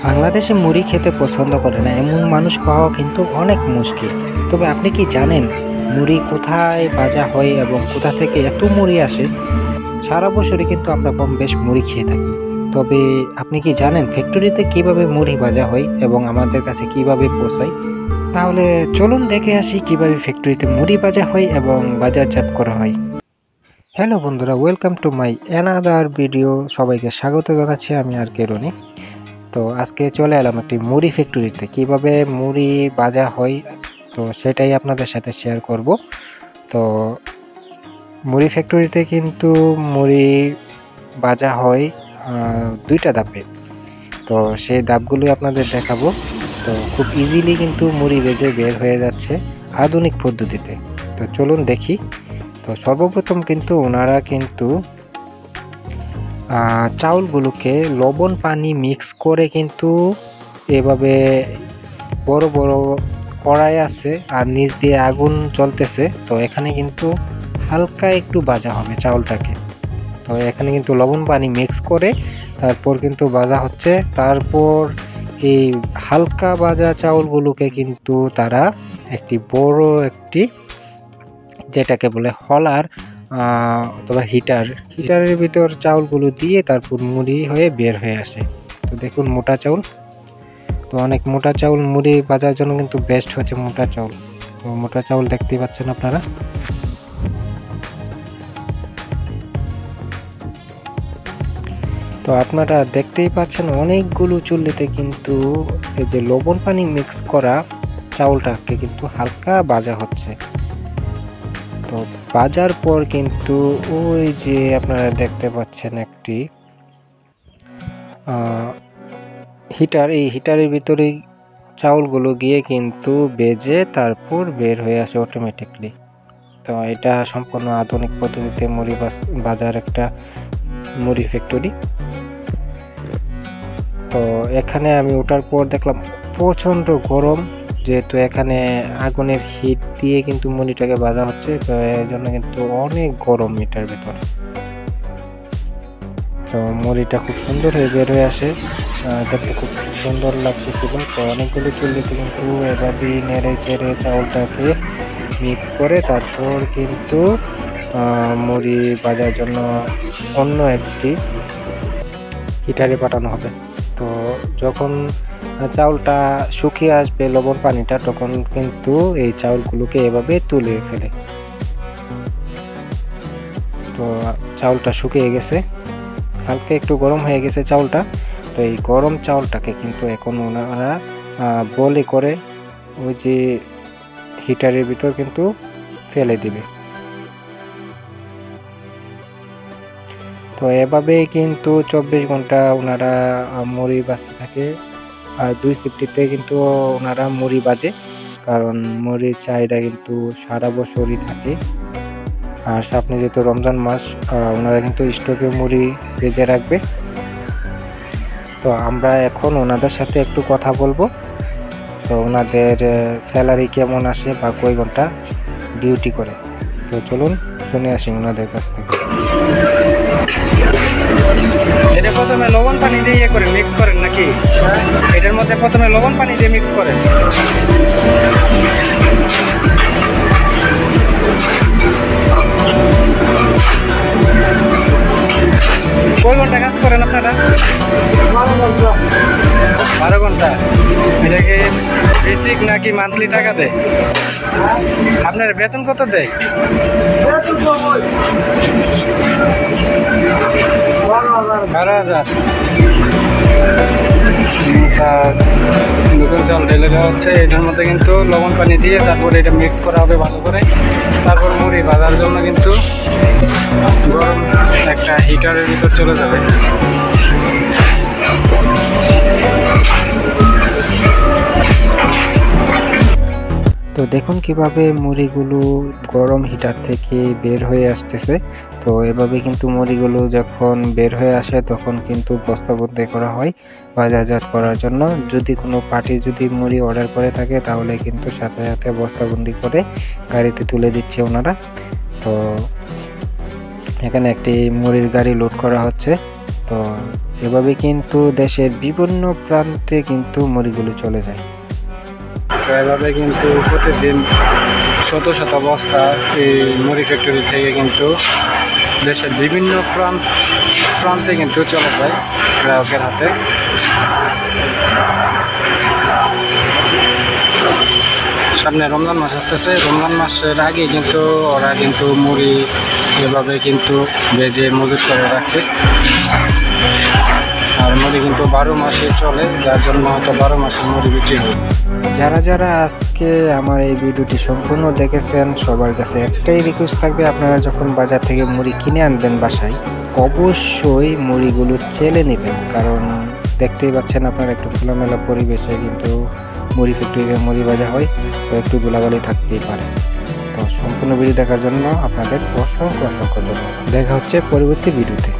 বাংলাদেশে মুড়ি খেতে পছন্দ করে না এমন মানুষ পাওয়া কিন্তু অনেক মুশকিল। তবে আপনি কি জানেন মুড়ি কোথায় ভাজা হয় এবং কোথা থেকে এত মুড়ি আসে? সারা বছরই কিন্তু আমরা কম বেশ মুড়ি খেয়ে থাকি। তবে আপনি কি জানেন ফ্যাক্টরিতে কিভাবে মুড়ি ভাজা হয় এবং আমাদের কাছে কিভাবে পৌঁছায়? তাহলে চলুন দেখে আসি কিভাবে ফ্যাক্টরিতে মুড়ি ভাজা হয় এবং বাজারজাত করা হয়। হ্যালো বন্ধুরা, welcome to my another video. সবাইকে স্বাগত জানাচ্ছি, আমি আর কে রনি। তো আজকে চলে এলাম একটি মুড়ি ফ্যাক্টরিতে, কিভাবে মুড়ি ভাজা হয় তো সেটাই আপনাদের সাথে শেয়ার করব। তো মুড়ি ফ্যাক্টরিতে কিন্তু মুড়ি ভাজা হয় দুইটা ধাপে। তো সেই ধাপগুলোই আপনাদের দেখাবো। তো খুব ইজিলি কিন্তু মুড়ি ভেজে বের হয়ে যাচ্ছে আধুনিক পদ্ধতিতে। তো চলুন দেখি। তো সর্বপ্রথম কিন্তু ওনারা কিন্তু চাউলগুলোকে লবণ পানি মিক্স করে কিন্তু এভাবে বড় বড় কড়াই আছে আর নিচ দিয়ে আগুন জ্বলতেছে। তো এখানে কিন্তু হালকা একটু ভাজা হবে চাউলটাকে। তো এখানে কিন্তু লবণ পানি মিক্স করে তারপর কিন্তু ভাজা হচ্ছে। তারপর এই হালকা ভাজা চাউলগুলোকে কিন্তু তারা একটি বড় একটি যেটাকে বলে হলার অথবা হিটারের ভিতর চাউলগুলো দিয়ে তারপর মুড়ি হয়ে বের হয়ে আসে। তো দেখুন মোটা চাউল, তো অনেক মোটা চাউল মুড়ি ভাজার জন্য কিন্তু বেস্ট হচ্ছে মোটা চাউল। তো মোটা চাউল দেখতেই পাচ্ছেন আপনারা। তো আপনারা দেখতেই পাচ্ছেন অনেকগুলো চুল্লিতে কিন্তু এই যে লবণ পানি মিক্স করা চাউলটাকে কিন্তু হালকা ভাজা হচ্ছে। তো ভাজার পর কিন্তু ওই যে আপনারা দেখতে পাচ্ছেন একটি হিটার, এই হিটারের ভিতরেই চাউলগুলো গিয়ে কিন্তু বেজে তারপর বের হয়ে আসে অটোমেটিকলি। তো এটা সম্পূর্ণ আধুনিক পদ্ধতিতে মুড়ি ভাজার একটা মুড়ি ফ্যাক্টরি। তো এখানে আমি ওঠার পর দেখলাম প্রচণ্ড গরম, যেহেতু এখানে আগুনের হিট দিয়ে কিন্তু মুড়িটাকে ভাজা হচ্ছে। তো এর জন্য কিন্তু অনেক গরম এটার ভেতর। তো মুড়িটা খুব সুন্দর হয়ে বের হয়ে আসে, দেখতে খুব সুন্দর লাগতেছিল। তো অনেকগুলো চুল্লিতে কিন্তু এভাবে নেড়ে চেড়ে চাউলটাকে মিক্স করে তারপর কিন্তু মুড়ি ভাজার জন্য অন্য একটি হিটারে পাঠানো হবে। তো যখন চাউলটা শুকিয়ে আসবে লবণ পানিটা, তখন কিন্তু এই চাউলগুলোকে এভাবে তুলে ফেলে। তো চাউলটা শুকিয়ে গেছে, হালকা একটু গরম হয়ে গেছে চাউলটা। তো এই গরম চাউলটাকে কিন্তু এখন ওনারা বলে করে ওই যে হিটারের ভিতর কিন্তু ফেলে দিবে। তো এভাবে কিন্তু 24 ঘন্টা ওনারা মুড়ি ভাজতে থাকে। আর 2 শিফটিতে কিন্তু ওনারা মুড়ি ভাজে, কারণ মুড়ির চাহিদা কিন্তু সারা বছরই থাকে। আর সামনে যেহেতু রমজান মাস, ওনারা কিন্তু স্টকে মুড়ি ভেজে রাখবে। তো আমরা এখন ওনাদের সাথে একটু কথা বলবো। তো ওনাদের স্যালারি কেমন আসে বা কয় ঘন্টা ডিউটি করে। তো চলুন শুনে আসি ওনাদের কাছ থেকে। এটা প্রথমে লবণ পানি দিয়ে ইয়ে করে মিক্স করেন নাকি? এটার মধ্যে প্রথমে লবণ পানি দিয়ে মিক্স করেন। কয় ঘন্টা কাজ করেন আপনারা? 12 ঘন্টা। এটা কি বেসিক নাকি মান্থলি টাকা দেয়? আপনার বেতন কত দেয়? 12,000। নতুন চাল ঢেলে দেওয়া হচ্ছে। এটার মধ্যে কিন্তু লবণ পানি দিয়ে তারপর এটা মিক্স করা হবে ভালো করে। তারপর মুড়ি ভাজার জন্য কিন্তু গরম একটা হিটারের ভিতর চলে যাবে। তো দেখুন কিভাবে মুড়িগুলো গরম হিটার থেকে বের হয়ে আসতেছে। তো এভাবে কিন্তু মুড়িগুলো যখন বের হয়ে আসে তখন কিন্তু বস্তাবন্দি করা হয় বাজারজাত করার জন্য। যদি কোনো পার্টি যদি মুড়ি অর্ডার করে থাকে তাহলে কিন্তু সাথে সাথে বস্তাবন্দি করে গাড়িতে তুলে দিচ্ছে ওনারা। তো এখানে একটি মুড়ির গাড়ি লোড করা হচ্ছে। তো এভাবে কিন্তু দেশের বিভিন্ন প্রান্তে কিন্তু মুড়িগুলো চলে যায়। তো এভাবে কিন্তু প্রতিদিন শত শত বস্তা এই মুড়ি ফ্যাক্টরি থেকে কিন্তু দেশের বিভিন্ন প্রান্তে কিন্তু চলে যায় গ্রাহকের হাতে। সামনে রমজান মাস আসতেছে, রমজান মাসের আগে কিন্তু ওরা কিন্তু মুড়ি এভাবে কিন্তু ভেজে মজুত করে রাখে। আর মুড়ি কিন্তু 12 মাসে চলে, যার জন্য হয়তো 12 মাসের মুড়ি বিক্রি হয়। যারা যারা আজকে আমার এই ভিডিওটি সম্পূর্ণ দেখেছেন, সবার কাছে একটাই রিকোয়েস্ট থাকবে, আপনারা যখন বাজার থেকে মুড়ি কিনে আনবেন বাসায়, অবশ্যই মুড়িগুলো চেলে নেবেন। কারণ দেখতেই পাচ্ছেন আপনারা, একটু খোলামেলা পরিবেশে কিন্তু মুড়ি ফ্যাক্টরিতে মুড়ি ভাজা হয়, তো একটু ধুলাবালি থাকতেই পারে। তো সম্পূর্ণ ভিডিও দেখার জন্য আপনাদের অসংখ্য ধন্যবাদ। দেখা হচ্ছে পরবর্তী ভিডিওতে।